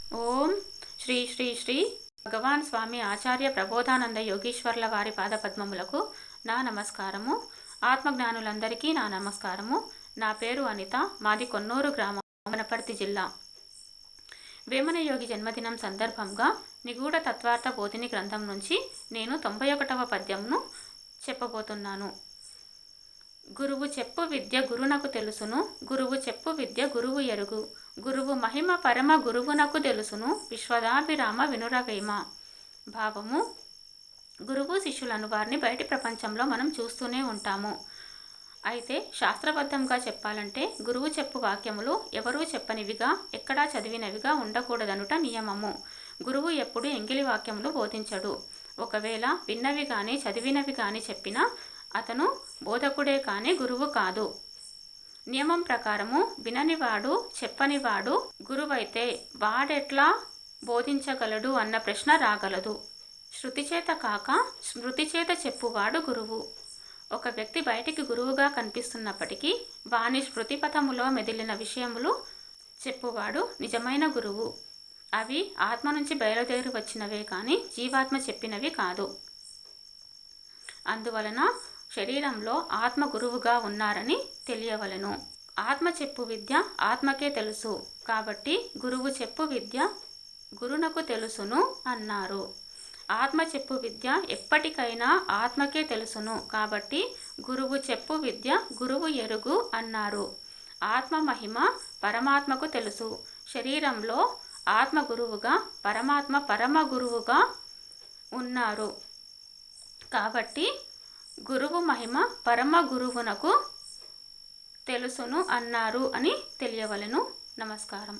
ఓం శ్రీ శ్రీ శ్రీ భగవాన్ స్వామి ఆచార్య ప్రబోధానంద యోగీశ్వర్ల వారి పాదపద్మములకు నా నమస్కారము. ఆత్మజ్ఞానులందరికీ నా నమస్కారము. నా పేరు అనిత. మాది కొన్నూరు గ్రామం, వనపర్తి జిల్లా. వేమన యోగి జన్మదినం సందర్భంగా నిగూఢ తత్వార్థ బోధిని గ్రంథం నుంచి నేను 91వ పద్యంను చెప్పబోతున్నాను. గురువు చెప్పు విద్య గురునకు తెలుసును, గురువు చెప్పు విద్య గురువు ఎరుగు, గురువు మహిమ పరమ గురువునకు తెలుసును, విశ్వదాభిరామ వినురవేమ. భావము: గురువు శిష్యులను వారిని బయటి ప్రపంచంలో మనం చూస్తూనే ఉంటాము. అయితే శాస్త్రబద్ధంగా చెప్పాలంటే గురువు చెప్పు వాక్యములు ఎవరూ చెప్పనివిగా, ఎక్కడా చదివినవిగా ఉండకూడదనుట నియమము. గురువు ఎప్పుడు ఎంగిలి వాక్యములు బోధించడు. ఒకవేళ విన్నవి కానీ చదివినవి కానీ చెప్పినా అతను బోధకుడే కానీ గురువు కాదు. నియమం ప్రకారము విననివాడు, చెప్పనివాడు గురువైతే వాడెట్లా బోధించగలడు అన్న ప్రశ్న రాగలదు. శృతి చేత కాక స్మృతి చేత చెప్పువాడు గురువు. ఒక వ్యక్తి బయటికి గురువుగా కనిపిస్తున్నప్పటికీ వాని స్మృతిపథములో మెదిలిన విషయములు చెప్పువాడు నిజమైన గురువు. అవి ఆత్మ నుంచి బయలుదేరి వచ్చినవే కానీ జీవాత్మ చెప్పినవి కాదు. అందువలన శరీరంలో ఆత్మ గురువుగా ఉన్నారని తెలియవలెను. ఆత్మ చెప్పు విద్య ఆత్మకే తెలుసు కాబట్టి గురువు చెప్పు విద్య గురునకు తెలుసును అన్నారు. ఆత్మ చెప్పు విద్య ఎప్పటికైనా ఆత్మకే తెలుసును కాబట్టి గురువు చెప్పు విద్య గురువు ఎరుగు అన్నారు. ఆత్మ మహిమ పరమాత్మకు తెలుసు. శరీరంలో ఆత్మ గురువుగా, పరమాత్మ పరమ గురువుగా ఉన్నారు కాబట్టి గురువు మహిమ పరమ గురువునకు తెలుసును అన్నారు అని తెలియవలెను. నమస్కారం.